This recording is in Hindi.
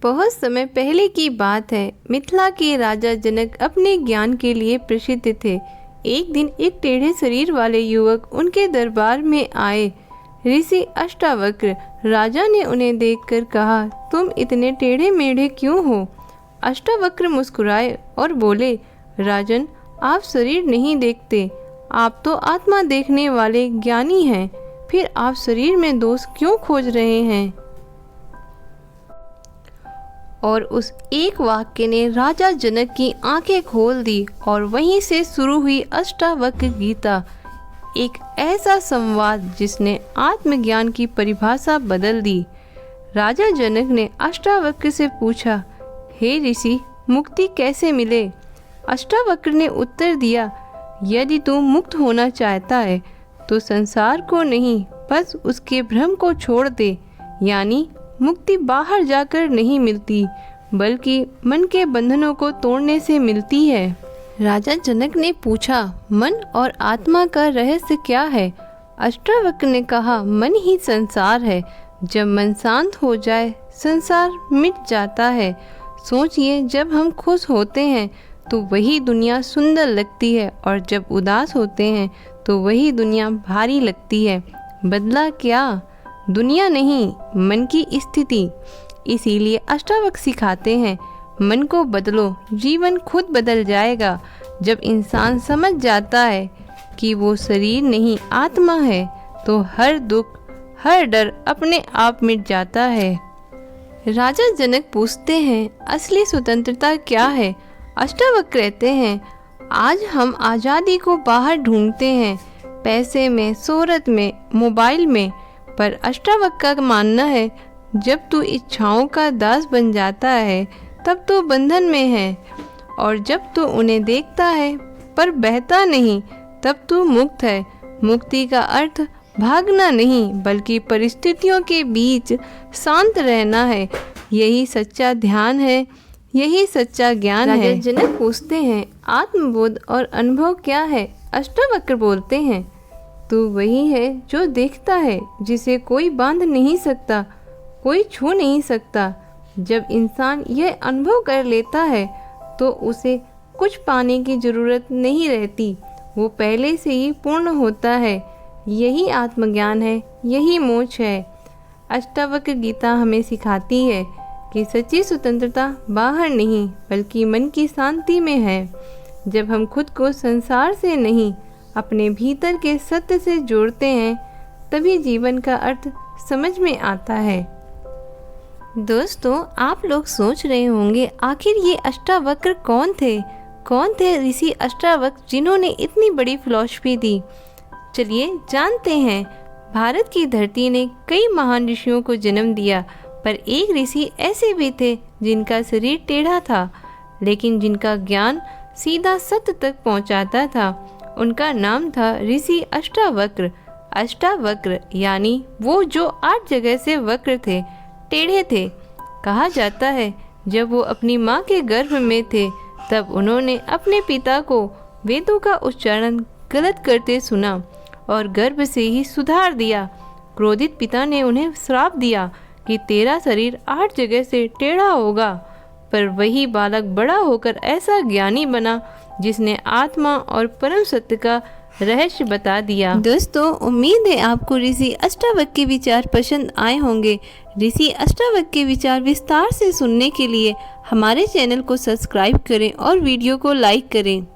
बहुत समय पहले की बात है। मिथिला के राजा जनक अपने ज्ञान के लिए प्रसिद्ध थे। एक दिन एक टेढ़े शरीर वाले युवक उनके दरबार में आए। ऋषि अष्टावक्र। राजा ने उन्हें देखकर कहा, तुम इतने टेढ़े मेढ़े क्यों हो? अष्टावक्र मुस्कुराए और बोले, राजन, आप शरीर नहीं देखते, आप तो आत्मा देखने वाले ज्ञानी हैं। फिर आप शरीर में दोष क्यों खोज रहे हैं? और उस एक वाक्य ने राजा जनक की आंखें खोल दी और वहीं से शुरू हुई अष्टावक्र गीता, एक ऐसा संवाद जिसने आत्मज्ञान की परिभाषा बदल दी। राजा जनक ने अष्टावक्र से पूछा, हे ऋषि, मुक्ति कैसे मिले? अष्टावक्र ने उत्तर दिया, यदि तू मुक्त होना चाहता है तो संसार को नहीं, बस उसके भ्रम को छोड़ दे। यानी मुक्ति बाहर जाकर नहीं मिलती, बल्कि मन के बंधनों को तोड़ने से मिलती है। राजा जनक ने पूछा, मन और आत्मा का रहस्य क्या है? अष्टावक्र ने कहा, मन ही संसार है। जब मन शांत हो जाए, संसार मिट जाता है। सोचिए, जब हम खुश होते हैं तो वही दुनिया सुंदर लगती है, और जब उदास होते हैं तो वही दुनिया भारी लगती है। बदला क्या? दुनिया नहीं, मन की स्थिति। इसीलिए अष्टावक्र सिखाते हैं, मन को बदलो, जीवन खुद बदल जाएगा। जब इंसान समझ जाता है कि वो शरीर नहीं आत्मा है, तो हर दुख, हर डर अपने आप मिट जाता है। राजा जनक पूछते हैं, असली स्वतंत्रता क्या है? अष्टावक्र कहते हैं, आज हम आज़ादी को बाहर ढूंढते हैं, पैसे में, शोहरत में, मोबाइल में। पर अष्टावक्र का मानना है, जब तू इच्छाओं का दास बन जाता है तब तू बंधन में है, और जब तू उन्हें देखता है पर बहता नहीं, तब तू मुक्त है। मुक्ति का अर्थ भागना नहीं, बल्कि परिस्थितियों के बीच शांत रहना है। यही सच्चा ध्यान है, यही सच्चा ज्ञान है। राजा जनक पूछते हैं, आत्मबोध और अनुभव क्या है? अष्टावक्र बोलते हैं, तू वही है जो देखता है, जिसे कोई बांध नहीं सकता, कोई छू नहीं सकता। जब इंसान यह अनुभव कर लेता है तो उसे कुछ पाने की जरूरत नहीं रहती, वो पहले से ही पूर्ण होता है। यही आत्मज्ञान है, यही मोक्ष है। अष्टावक्र गीता हमें सिखाती है कि सच्ची स्वतंत्रता बाहर नहीं, बल्कि मन की शांति में है। जब हम खुद को संसार से नहीं, अपने भीतर के सत्य से जोड़ते हैं, तभी जीवन का अर्थ समझ में आता है। दोस्तों, आप लोग सोच रहे होंगे, आखिर ये अष्टावक्र कौन थे? कौन थे ऋषि अष्टावक्र जिन्होंने इतनी बड़ी फिलॉसफी दी? चलिए जानते हैं। भारत की धरती ने कई महान ऋषियों को जन्म दिया, पर एक ऋषि ऐसे भी थे जिनका शरीर टेढ़ा था, लेकिन जिनका ज्ञान सीधा सत्य तक पहुंचाता था। उनका नाम था ऋषि अष्टावक्र। अष्टावक्र यानी वो जो 8 जगह से वक्र थे, टेढ़े थे। कहा जाता है, जब वो अपनी माँ के गर्भ में थे, तब उन्होंने अपने पिता को वेदों का उच्चारण गलत करते सुना और गर्भ से ही सुधार दिया। क्रोधित पिता ने उन्हें श्राप दिया कि तेरा शरीर 8 जगह से टेढ़ा होगा। पर वही बालक बड़ा होकर ऐसा ज्ञानी बना जिसने आत्मा और परम सत्य का रहस्य बता दिया। दोस्तों, उम्मीद है आपको ऋषि अष्टावक्र के विचार पसंद आए होंगे। ऋषि अष्टावक्र के विचार विस्तार से सुनने के लिए हमारे चैनल को सब्सक्राइब करें और वीडियो को लाइक करें।